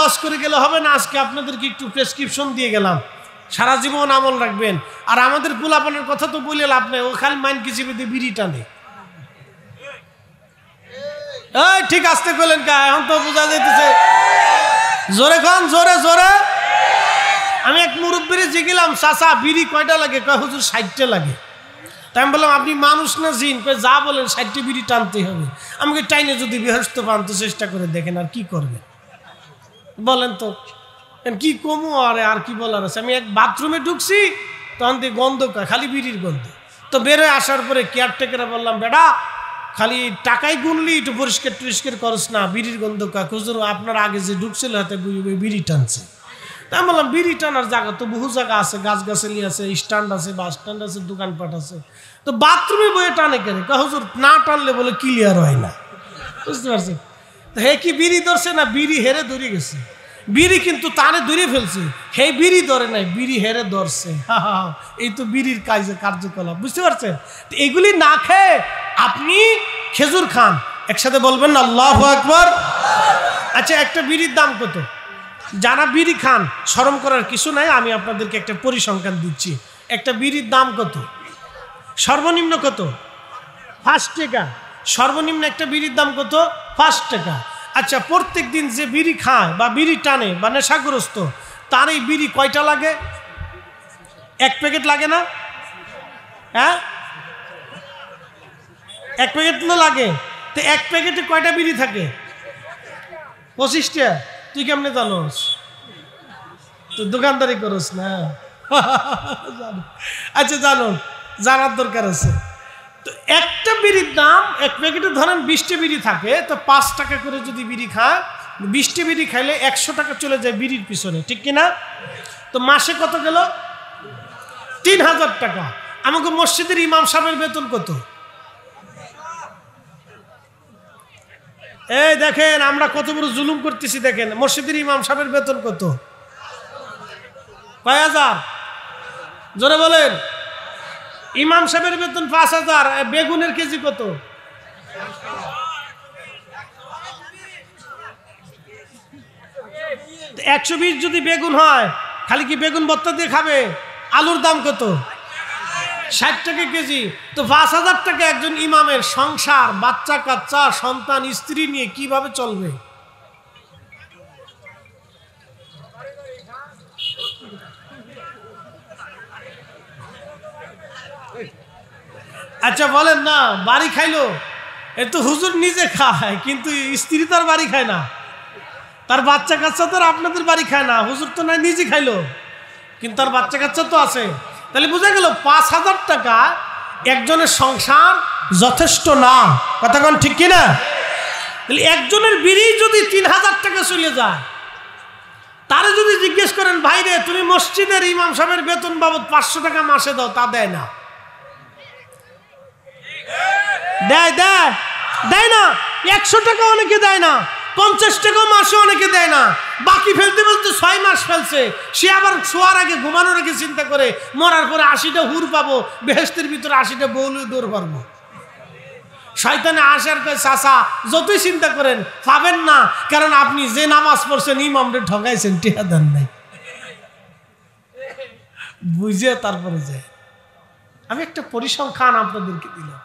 ওয়াজ করে গেলে হবে না, আজকে আপনাদেরকে একটু প্রেসক্রিপশন দিয়ে গেলাম, সারা জীবন আমল রাখবেন। আর আমাদের পোলাপানের কথা তো বলে লাভ নেই, ও খালি মাইন কি চিবিতে বিড়ি টানে। এই ঠিক আসতে করলেন কা, এখন তো বোঝা যাইতেছে। জোরে খান, জোরে জোরে। আমি এক মুরব্বীরে জিগেলাম, চাচা বিড়ি কয়টা লাগে? কয় হুজুর 60টা লাগে। তাই আমি বললাম আপনি মানুষ না জিন? কয় যা বলেন 60টি বিড়ি টানতে হবে। আমাকে টাইনে যদি বেহস্ত পান তো চেষ্টা করে দেখেন, আর কি করবেন বলেন তো, কি কমু আর কি বলার আছে। আমি এক বাথরুমে ঢুকছি, তখন দিয়ে গন্ধ খালি বিড়ির গন্ধ। তো বেরোয় আসার পরে কেয়ারটেকারে বললাম, বেটা খালি টাকাই গুনলি, একটু পরিষ্কার টরিষ্কার করস না, বিড়ির গন্ধ কাক। হুজুর আপনার আগে যে ঢুকছিল হাতে বিড়ি টানছে। তাই বললাম বিড়ি টানার জায়গা তো বহু জায়গা আছে, গাছগাছালি আছে, স্ট্যান্ড আছে, বাস স্ট্যান্ড আছে, দোকানপাট আছে, তো বাথরুমে বয়ে টানে কেন? হুজুর না টানলে বলে ক্লিয়ার হয় না। বুঝতে পারছেন? তো হে কি বিড়ি ধরছে না বিড়ি হেরে ধরে গেছে? বিড়ি কিন্তু তারে ধরে ফেলছে, হে বিড়ি ধরে নাই, বিড়ি হেরে ধরছে। এই তো বিড়ির কার্যকলাপ, বুঝতে পারছেন? তো এগুলি না খেয়ে আপনি খেজুর খান। একসাথে বলবেন না আল্লাহু আকবার। আচ্ছা, একটা বিড়ির দাম কত? যারা বিড়ি খান শরম করার কিছু নাই, আমি আপনাদেরকে একটা পরিসংখ্যান দিচ্ছি। একটা বিড়ির দাম কত? সর্বনিম্ন কত? 5 টাকা। সর্বনিম্ন একটা বিড়ির দাম কত? 5 টাকা। আচ্ছা, প্রত্যেক দিন যে বিড়ি খায় বা বিড়ি টানে বা নেশাগ্রস্ত, তার এই বিড়ি কয়টা লাগে? 1 প্যাকেট লাগে না? হ্যাঁ, 1 প্যাকেট তো লাগে। তো 1 প্যাকেটে কয়টা বিড়ি থাকে? 25টা। তুই কেমনে জানোস? তুই দোকানদারি করস না। আচ্ছা, জানো, জানার দরকার আছে। তো একটা বিড়ির দাম, 1 প্যাকেটে ধরেন 20টা বিড়ি থাকে, তো 5 টাকা করে যদি বিড়ি খায়, 20টা বিড়ি খাইলে 100 টাকা চলে যায় বিড়ির পিছনে, ঠিক কিনা? তো মাসে কত গেল? 3000 টাকা। আমাকে মসজিদের ইমাম সাহেবের বেতন কত? এই দেখেন আমরা কত বড় জুলুম করতেছি। দেখেন মসজিদের ইমাম সাহেবের বেতন কত? কয় হাজার? জোরে বলেন। ইমাম সাহেবের বেতন 5000। বেগুনের কেজি কত? 120 যদি বেগুন হয়, খালি কি বেগুন ভর্তা দিয়ে খাবে? আলুর দাম কত? 60 টাকা কেজি। তো 5000 টাকা একজন ইমামের সংসার, বাচ্চা কাচ্চা, সন্তান, স্ত্রী নিয়ে কিভাবে চলবে? আচ্ছা বলেন না, বাড়ি খাইলো, এ তো হুজুর নিজে খায়, কিন্তু স্ত্রী তার বাড়ি খায় না, তার বাচ্চা কাচ্চা তো আপনাদের বাড়ি খায় না। হুজুর তো নাই নিজে খাইলো, কিন্তু তার বাচ্চা কাচ্চা তো আছে। তাহলে বোঝা গেল 5000 টাকা একজনের সংসার যথেষ্ট না। কথা কোন ঠিক কিনা? তাহলে একজনের বিড়ি যদি 3000 টাকা চলে যায়, তারে যদি জিজ্ঞেস করেন ভাই রে তুমি মসজিদের ইমাম সাহেবের বেতন বাবদ 500 টাকা মাসে দাও, তা দেয় না। দেয় দেয় দেয় না। 100 টাকা অনেকে দেয় না, 50 টাকা মাসে অনেকে দেয় না। বাকি ফেলতে ফেলতে 6 মাস ফেলছে, সে আবার শোয়ার আগে ঘুমানোর আগে চিন্তা করে মরার পরে 80টা হুর পাবো, বেহেশতের ভিতরে 80টা বউলে দৌড় পারবো। শয়তানে আসার কয় চাচা যতই চিন্তা করেন পাবেন না, কারণ আপনি যে নামাজ পড়ছেন ইমামরে ঠকাইছেন, টিয়া দেন নাই। বুঝে তারপরে যায়। আমি একটা পরিসংখ্যান আপনাদেরকে দিলাম।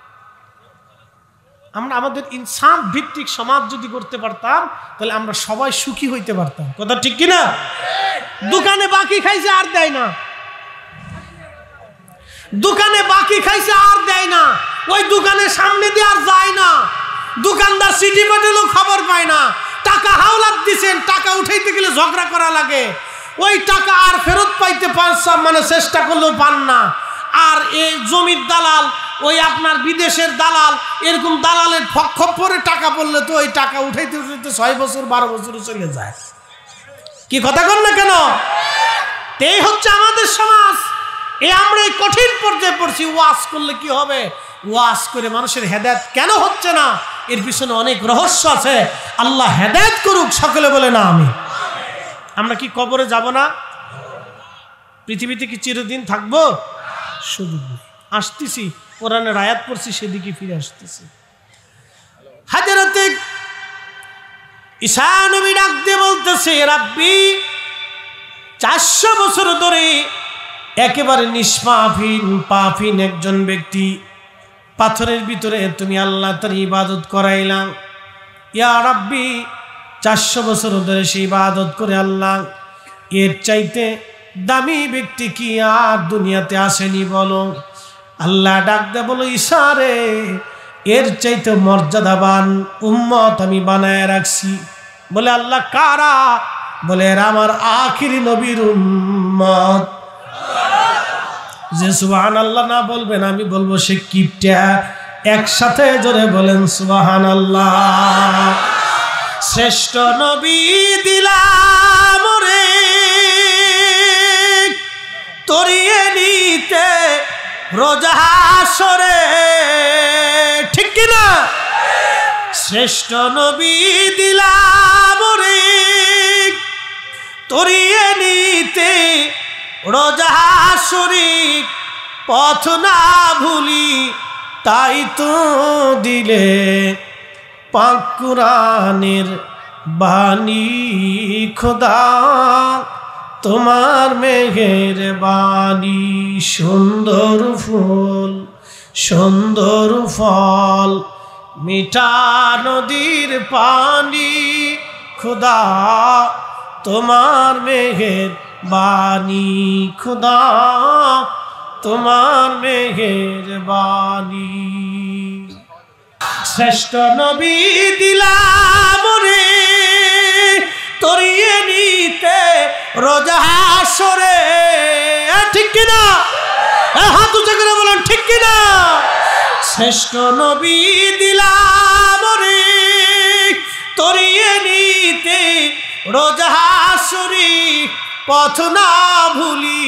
আমরা আমাদের ইনসান ভিত্তিক সমাজ যদি করতে পারতাম, তাহলে আমরা সবাই সুখী হইতে পারতাম। কথা ঠিক কিনা? দোকানে বাকি খাইছে আর দেয় না, দোকানে বাকি খাইছে আর দেয় না, ওই দোকানের সামনে দিয়ে আর যায় না, দোকানদার সিটি পাঠালেও খবর পায় না। টাকা হাওলাত দিছেন, টাকা উঠাইতে গেলে ঝগড়া করা লাগে, ওই টাকা আর ফেরত পাইতে পারছে মানে চেষ্টা করলেও পান না। আর এই জমির দালাল, ওই আপনার বিদেশের দালাল, এরকম দালালের খপ্পরে টাকা পড়লে তো ওই টাকা উঠাইতে উঠাইতে 6 বছর 12 বছর চলে যায়। কি কথা কন না কেন? এই হচ্ছে আমাদের সমাজ। আমরা এই কঠিন পর্যায়ে পড়ছি। ওয়াজ করলে কি হবে? ওয়াজ করে মানুষের হেদায়েত কেন হচ্ছে না, এর পিছনে অনেক রহস্য আছে। আল্লাহ হেদায়েত করুক, সকলে বলে না আমি। আমরা কি কবরে যাব না? পৃথিবীতে কি চিরদিন থাকবো? সুযোগ নেই। আসতেছি, কোরআনের আয়াত পড়ছি, সেদিকে ফিরে আসতেছি। হযরতে ঈসা নবী ডাক দিয়ে বলতেছে, রাব্বি 400 বছর ধরে একেবারে নিষ্পাপহীন পাপহীন একজন ব্যক্তি পাথরের ভিতরে তুমি আল্লাহ তার ইবাদত করাইলাম। ইয়া রাব্বি 400 বছর ধরে সে ইবাদত করে আল্লাহ, এর চাইতে দামি ব্যক্তি কি আর দুনিয়াতে আসেনি বলো? আল্লাহ ডাক দে বলো, ঈসা রে, এর চাইতে মর্যাদাবান উম্মত আমি বানায় রাখছি। বলে আল্লাহ কারা? বলে এরা আমার আখিরি নবীর উম্মত। যে সুবহানাল্লাহ না বলবেন আমি বলবো সে কিপটা। একসাথে জোরে বলেন সুবহানাল্লাহ। শ্রেষ্ঠ নবী দিলাম রে তরিয়ে নিতে রোজা হাসরে, ঠিক কিনা? শ্রেষ্ঠ নবী দিলাম রে তরিয়ে নিতে রোজা হাসরে, পথ না ভুলি তাই তো দিলে পাক কুরআনের বাণী খোদা তোমার মেহেরবানি। সুন্দর ফুল সুন্দর ফল মিঠা নদীর পানি খোদা তোমার মেহেরবানি, খোদা তোমার মেহেরবানি। শ্রেষ্ঠ নবী দিলাম রে তরিয়ে নিতে রোজা হাসরে, ঠিক কিনা? হাত উঁচু করে বলেন ঠিক কিনা? শ্রেষ্ঠ নবী দিলাম রে তরিয়ে নিতে রোজা হাসরে, পথ না ভুলি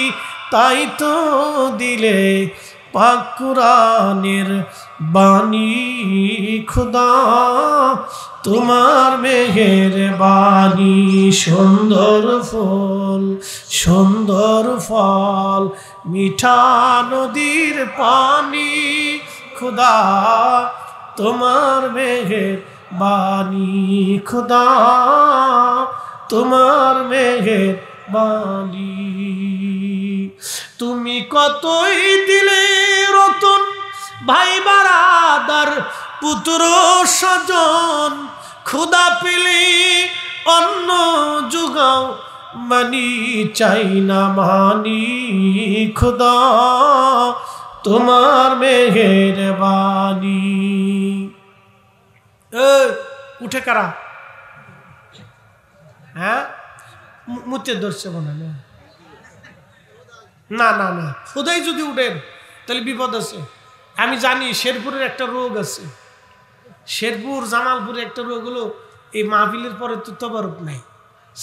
তাই তো দিলে পাক কুরআনের বাণী খোদা তোমার মেহেরবানি। সুন্দর ফুল সুন্দর ফল মিঠা নদীর পানি খোদা তোমার মেহেরবানি, খোদা তোমার মেহেরবানি। তুমি কতই দিলে রতন ভাই বারাদার পুত্র স্বজন, খোদা পেলে অন্ন জুগাও মানি চাই না মানি, খোদা তোমার মেহেরবানি। উঠে কারা? হ্যাঁ মুতে ধরছে মনে না? না না না, খুদাই যদি উঠেন তাহলে বিপদ আছে। আমি জানি শেরপুরের একটা রোগ আছে, শেরপুর জামালপুরে একটা রোগ হলো এই মাহফিলের পরে তো তবরক নাই।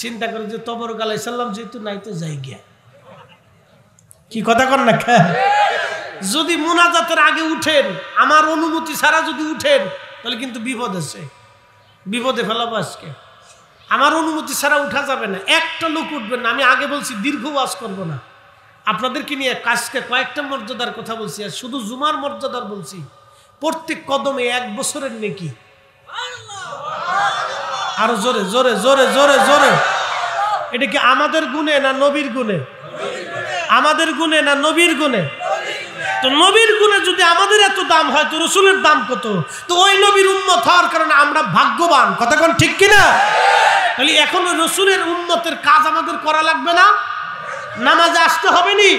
চিন্তা করে যে তবরক আলাইসাল্লাম যেহেতু নাই তো যাই গিয়া, কি কথা কর না? যদি মুনাজাতের আগে উঠেন আমার অনুমতি ছাড়া যদি উঠেন তাহলে কিন্তু বিপদ আছে, বিপদে ফেলাবো আজকে। আমার অনুমতি ছাড়া উঠা যাবে না, একটা লোক উঠবেন না। আমি আগে বলছি দীর্ঘ ওয়াজ করবো না, আপনাদেরকে নিয়ে কাজকে কয়েকটা মর্যাদার কথা বলছি, আর শুধু জুমার মর্যাদার বলছি। প্রত্যেক কদমে 1 বছরের নেকি। আরো জোরে জোরে জোরে জোরে জোরে। এটা কি আমাদের গুণে না নবীর গুণে? আমাদের গুণে না নবীর গুণে? তো নবীর গুণে যদি আমাদের এত দাম হয় তো রসুলের দাম কত? তো ওই নবীর উম্মত হওয়ার কারণে আমরা ভাগ্যবান, কথা কোন ঠিক কিনা? তাহলে এখন রসুলের উম্মতের কাজ আমাদের করা লাগবে না? নামাজে আসতে হবে নি,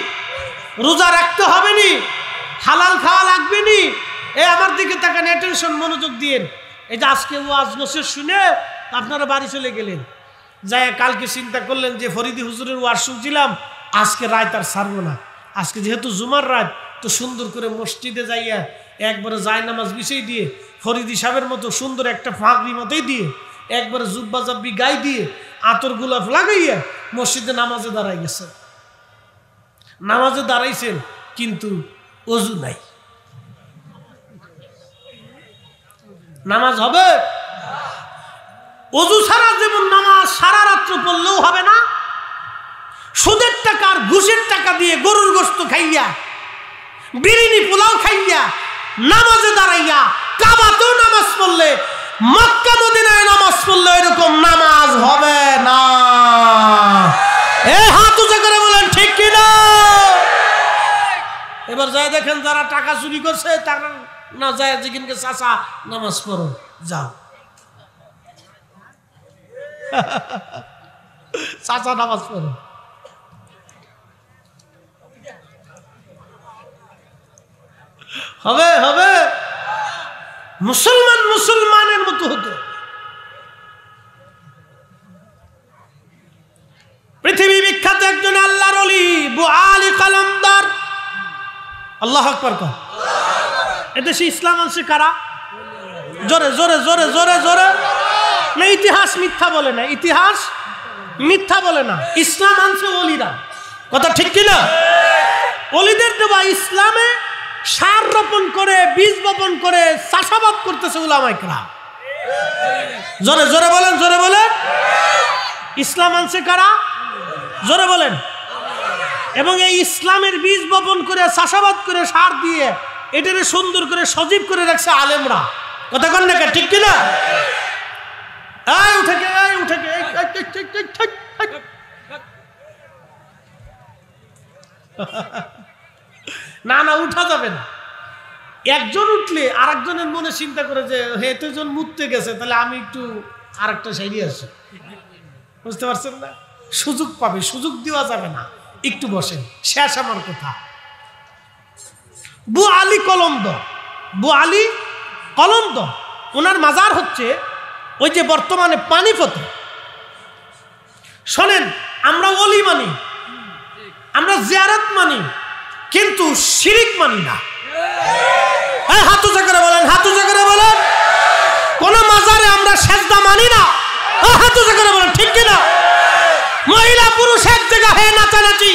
রোজা রাখতে হবে নি, হালাল খাওয়া লাগবে নি। আমার দিকে তাকান, অ্যাটেনশন, মনোযোগ দিয়েন। এই যে আজকে ওয়াজ নসিহত শুনে আপনারা বাড়ি চলে গেলেন, যাই কালকে চিন্তা করলেন যে ফরিদি হুজুরের ওয়াজ শুনছিলাম, আজকে রাত আর ছাড়বো না। আজকে যেহেতু জুমার রাত, তো সুন্দর করে মসজিদে যাইয়া একবারে জায় নামাজ বিছিয়ে দিয়ে ফরিদি সাহেবের মতো সুন্দর একটা ফাঁকরি মতোই দিয়ে একবারে জুব্বা জাব্বি গাই দিয়ে আতর গোলাপ লাগাইয়া মসজিদে নামাজে দাঁড়াই গেছে। নামাজে দাঁড়াইছেন কিন্তু ওযু নাই। নামাজ হবে? ওযু ছাড়া যেমন নামাজ সারা রাত্র পড়লেও হবে না, সুদের টাকা আর ঘুষের টাকা দিয়ে গরুর গোশত খাইয়া বিরিয়ানি পোলাও খাইয়া নামাজে দাঁড়াইয়া কাবাতেও নামাজ পড়লে মক্কা মদিনায় নামাজ পড়লে এরকম নামাজ হবে না। এই হাত উঁচু করে বলেন ঠিক কি না? এবার যাই দেখেন যারা টাকা চুরি করছে তারা না যায় যেখানকে চাচা নামাজ পড়ো যাও, চাচা নামাজ পড়ো। হবে হবে মুসলমান মুসলমানের মতো হতো। পৃথিবী বিখ্যাত একজন আল্লাহর ওলি বুআলি কালামদার, আল্লাহু আকবার কর। এদেশে ইসলাম আনছে কারা? জোরে জোরে জোরে জোরে জোরে না। ইতিহাস মিথ্যা বলে না, ইতিহাস মিথ্যা বলে না। ইসলাম আনছে ওলিরা, কথা ঠিক কিনা? ওলিদের দেওয়া ইসলামে সার রোপণ করে বীজ বপন করে চাষাবাদ করতেছে উলামায়ে কেরাম। জোরে জোরে বলেন, জোরে বলেন। ইসলাম আনছে কারা? জোরে বলেন। এবং এই ইসলামের বীজ বপন করে চাষাবাদ করে সার দিয়ে এটারে সুন্দর করে সজীব করে রাখছে আলেমরা, কথা কন না ঠিক কিনা? এই উঠে গে, এই উঠে গে, না না উঠা যাবে না। একজন উঠলে আরেকজনের মনে চিন্তা করে যে এতজন মুততে গেছে, তাহলে আমি একটু আরেকটা সাইডে আসি, বুঝতে পারছেন না? সুযোগ পাবে, সুযোগ দেওয়া যাবে না। একটু বসেন, শেষ আমার কথা। বুআলি কলমদর, বুআলি কলমদর, ওনার মাজার হচ্ছে ওই যে বর্তমানে পানিপথে। শোনেন, আমরা ওলি মানি, আমরা জিয়ারত মানি, কিন্তু শিরিক মানি না। হাত উঁচু করে বলেন, হাত উঁচু করে বলেন। কোন মাজারে আমরা সেজদা মানি না, হাত উঁচু করে বলেন ঠিক কিনা? মহিলা পুরুষ এক জায়গা হয়ে নাচানাচি,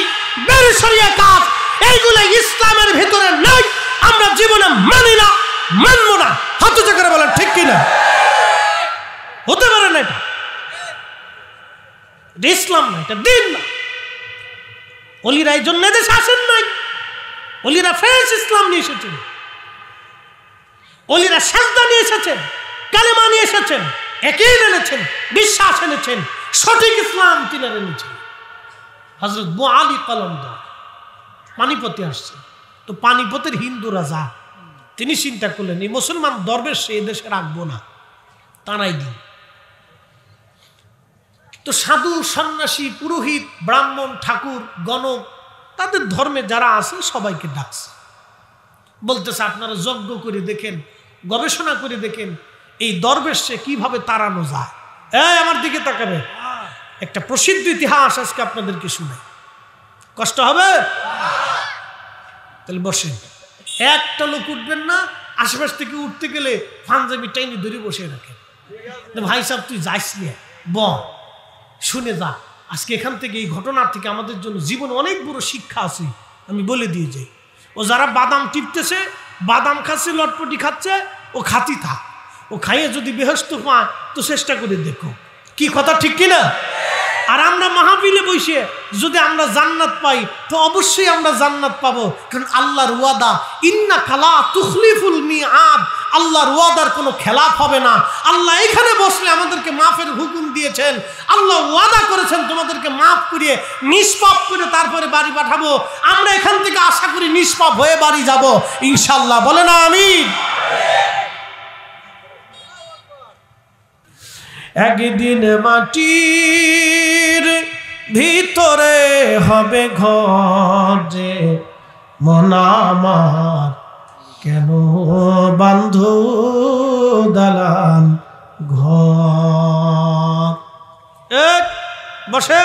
বেরসরিয়া কাজ, এইগুলো ইসলামের ভিতরে নাই, আমরা জীবনে মানি না, মানবো না। হাত উঁচু করে বলেন ঠিক কিনা? হতে পারে না, এটা ইসলাম না, এটা দিন না। ওলিরা এই জন্য দেশে আসেন নাই। ওলিরা ফ্রেশ ইসলাম নিয়ে এসেছেন, ওলিরা সাজদা নিয়ে এসেছেন, কালেমা নিয়ে এসেছেন, একই এনেছেন, বিশ্বাস এনেছেন, সঠিক ইসলাম তিনি এনেছেন। হযরত বুআলি কলমদার পানিপথে আসছে, তো পানিপথের হিন্দু রাজা তিনি চিন্তা করলেন এই মুসলমান দরবেশ এই দেশে রাখবো না, তারাই দিন। তো সাধু সন্ন্যাসী পুরোহিত ব্রাহ্মণ ঠাকুর গণক তাদের ধর্মে যারা আছে সবাইকে ডাকছে, বলতেছে আপনারা যজ্ঞ করে দেখেন, গবেষণা করে দেখেন এই দরবেশে কিভাবে তাড়ানো যায়। এই আমার দিকে তাকাবে, একটা প্রসিদ্ধ ইতিহাস আজকে আপনাদেরকে শুনে কষ্ট হবে, তাহলে বসেন। একটা লোক উঠবেন না, আশেপাশ থেকে উঠতে গেলে পাঞ্জাবি টাইনি ধরে বসে রাখেন। ভাই সাহেব তুই যাইস না, ব শুনে যা। আজকে এখান থেকে এই ঘটনার থেকে আমাদের জন্য জীবনে অনেক বড় শিক্ষা আছে, আমি বলে দিয়ে যাই। ও যারা বাদাম টিপতেছে, বাদাম খাচ্ছে, লটপটি খাচ্ছে, ও খাতি থাক, ও খাইয়ে যদি বেহেশত পায় তো চেষ্টা করে দেখো, কি কথা ঠিক কিনা? আর আমরা মাহফিলে বসে যদি আমরা জান্নাত পাই তো অবশ্যই আমরা জান্নাত পাবো, কারণ আল্লাহর ওয়াদা ইন্নাকা লা তুখলিফুল মিআদ, আল্লাহর ওয়াদার কোনো খেলাফ হবে না। আল্লাহ এখানে বসলে আমাদেরকে মাফের হুকুম দিয়েছেন, আল্লাহ ওয়াদা করেছেন তোমাদেরকে মাফ করিয়ে নিষ্পাপ করে তারপরে বাড়ি পাঠাবো। আমরা এখান থেকে আশা করি নিষ্পাপ হয়ে বাড়ি যাব ইনশাআল্লাহ, বলে না আমিন। একদিন মাটির ভিতরে হবে ঘর, যে মন আমার কেন বান্ধু দালান ঘর। বসে,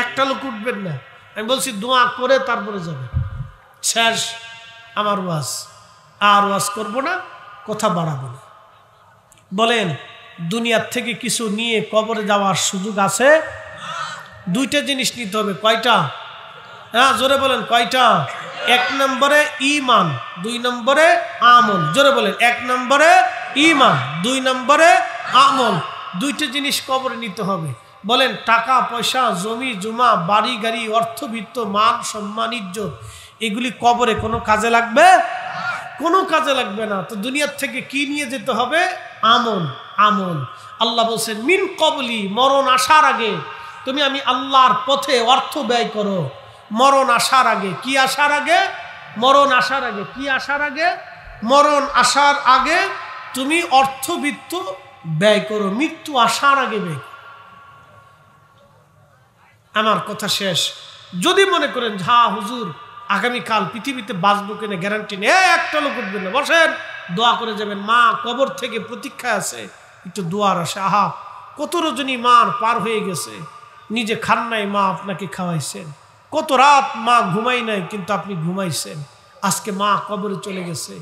একটা লোক উঠবেন না, আমি বলছি দোয়া করে তারপরে যাবে। শেষ আমার ওয়াজ, আর ওয়াজ করবো না, কথা বাড়াবো না। বলেন দুনিয়ার থেকে কিছু নিয়ে কবরে যাওয়ার সুযোগ আছে? দুইটা জিনিস নিতে হবে। কয়টা? হ্যাঁ জোরে বলেন কয়টা? এক নম্বরে ঈমান, দুই নম্বরে আমল। জোরে বলেন, এক নম্বরে ঈমান, দুই নম্বরে আমল। দুইটা জিনিস কবরে নিতে হবে। বলেন টাকা পয়সা, জমি জমা, বাড়ি গাড়ি, অর্থবিত্ত, মান সম্মান, ইজ্জত, এগুলি কবরে কোনো কাজে লাগবে? কোনো কাজে লাগবে না। তো দুনিয়ার থেকে কি নিয়ে যেতে হবে? আমল। আমল। আল্লাহ বলছেন মিন কবলি, মরণ আসার আগে তুমি আমি আল্লাহর পথে অর্থ ব্যয় করো। মরণ আসার আগে, কি আসার আগে? মরণ আসার আগে। কি আসার আগে? মরণ আসার আগে তুমি অর্থবিত্ত ব্যয় করো, মৃত্যু আসার আগে ব্যয়। আমার কথা শেষ। যদি মনে করেন হ্যাঁ হুজুর আগামীকাল পৃথিবীতে বাঁচবো কিনা গ্যারান্টি নেই, একটা লোক উঠবেন না, বসেন, দোয়া করে যাবেন। মা কবর থেকে প্রতীক্ষায় আছে, একটু দোয়ার আসে। আহা, কত রজনী মার পার হয়ে গেছে, নিজে খান নাই, মা আপনাকে খাওয়াইছেন। কত রাত মা ঘুমাই নাই, কিন্তু আপনি ঘুমাইছেন। আজকে মা কবরে চলে গেছে,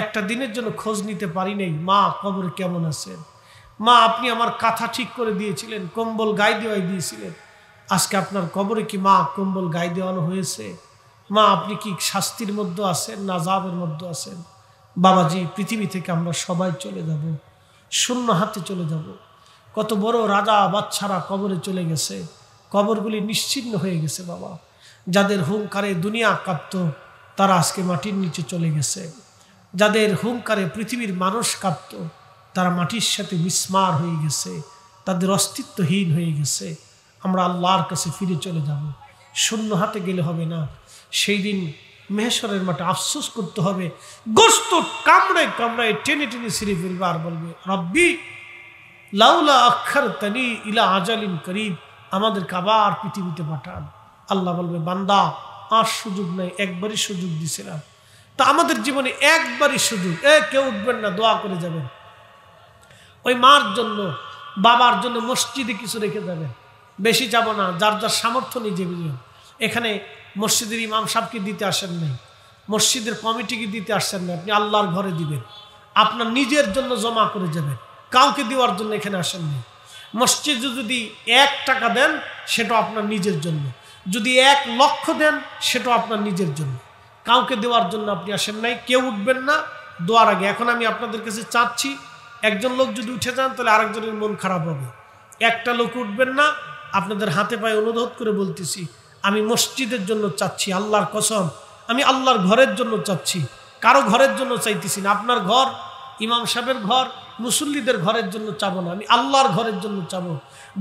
একটা দিনের জন্য খোঁজ নিতে পারি নাই, মা কবরে কেমন আছেন। মা আপনি আমার কাঁথা ঠিক করে দিয়েছিলেন, কম্বল গায়ে দেওয়াই দিয়েছিলেন, আজকে আপনার কবরে কি মা কম্বল গায়ে দেওয়ানো হয়েছে? মা আপনি কি শাস্তির মধ্যে আছেন না আযাবের মধ্যে আছেন? বাবাজি, পৃথিবী থেকে আমরা সবাই চলে যাব, শূন্য হাতে চলে যাব। কত বড় রাজা বাদশারা কবরে চলে গেছে, কবরগুলি নিশ্চিহ্ন হয়ে গেছে। বাবা, যাদের হুঙ্কারে দুনিয়া কাঁপত তারা আজকে মাটির নিচে চলে গেছে। যাদের হুঙ্কারে পৃথিবীর মানুষ কাঁপত তারা মাটির সাথে মিসমার হয়ে গেছে, তাদের অস্তিত্বহীন হয়ে গেছে। আমরা আল্লাহর কাছে ফিরে চলে যাব, শূন্য হাতে গেলে হবে না। সেই দিন মেহশরের মাঠে আফসোস করতে হবে, গোশত কামড়ায় কামড়ায় টেনে টেনে ছিঁড়ে ফেলবে আর বলবে রব্বি লাউলা আখারতানি ইলা আজালিন করিব, আমাদেরকে আবার পৃথিবীতে পাঠান। আল্লাহ বলবে বান্দা আর সুযোগ নাই, একবারই সুযোগ দিছিলাম। তা আমাদের জীবনে একবারই সুযোগ, কেউ উঠবেন না, দোয়া করে যাবেন। ওই মার জন্য বাবার জন্য মসজিদে কিছু রেখে যাবেন, বেশি যাব না, যার যার সামর্থ্য নিজে বুঝবেন। এখানে মসজিদের ইমাম সাহেবকে দিতে আসেন নাই, মসজিদের কমিটিকে দিতে আসছেন না, আপনি আল্লাহর ঘরে দিবেন, আপনার নিজের জন্য জমা করে যাবেন, কাউকে দেওয়ার জন্য এখানে আসেননি। মসজিদে যদি 1 টাকা দেন সেটাও আপনার নিজের জন্য, যদি 1 লক্ষ দেন সেটাও আপনার নিজের জন্য, কাউকে দেওয়ার জন্য আপনি আসেন নাই। কেউ উঠবেন না দোয়ার আগে। এখন আমি আপনাদের কাছে চাচ্ছি, একজন লোক যদি উঠে যান তাহলে আরেকজনের মন খারাপ হবে। একটা লোক উঠবেন না, আপনাদের হাতে পায়ে অনুরোধ করে বলতেছি, আমি মসজিদের জন্য চাচ্ছি, আল্লাহর কসম আমি আল্লাহর ঘরের জন্য চাচ্ছি, কারো ঘরের জন্য চাইতেছি না। আপনার ঘর, ইমাম সাহেবের ঘর, মুসল্লিদের ঘরের জন্য চাবো না, আমি আল্লাহর ঘরের জন্য চাবো।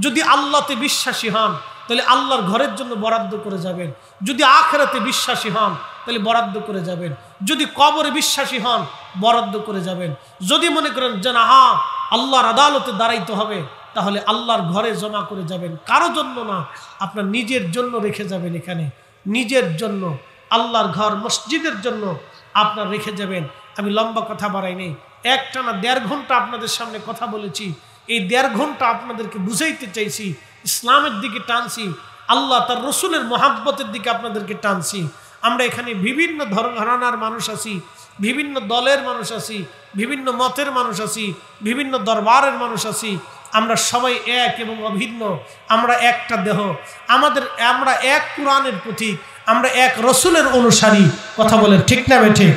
যদি আল্লাহতে বিশ্বাসী হন তাহলে আল্লাহর ঘরের জন্য বরাদ্দ করে যাবেন, যদি আখিরাতে বিশ্বাসী হন তাহলে বরাদ্দ করে যাবেন, যদি কবরে বিশ্বাসী হন বরাদ্দ করে যাবেন। যদি মনে করেন যে না হ্যাঁ আল্লাহর আদালতে দাঁড়াইতে হবে তাহলে আল্লাহর ঘরে জমা করে যাবেন, কারো জন্য না, আপনার নিজের জন্য রেখে যাবেন। এখানে নিজের জন্য, আল্লাহর ঘর মসজিদের জন্য আপনার রেখে যাবেন। আমি লম্বা কথা বাড়াই নেই, একটানা 1.5 ঘন্টা আপনাদের সামনে কথা বলেছি। এই 1.5 ঘন্টা আপনাদেরকে বুঝাইতে চাইছি, ইসলামের দিকে টানছি, আল্লাহ তার রসুলের মহাব্বতের দিকে আপনাদেরকে টানছি। আমরা এখানে বিভিন্ন ঘরানার মানুষ আছি, বিভিন্ন দলের মানুষ আছি, বিভিন্ন মতের মানুষ আছি, বিভিন্ন দরবারের মানুষ আছি। আমরা সবাই এক এবং অভিন্ন, আমরা একটা দেহ, আমরা এক কোরআনের প্রতীক, আমরা এক রসুলের অনুসারী। কথা বলেন ঠিক না বেঠিক?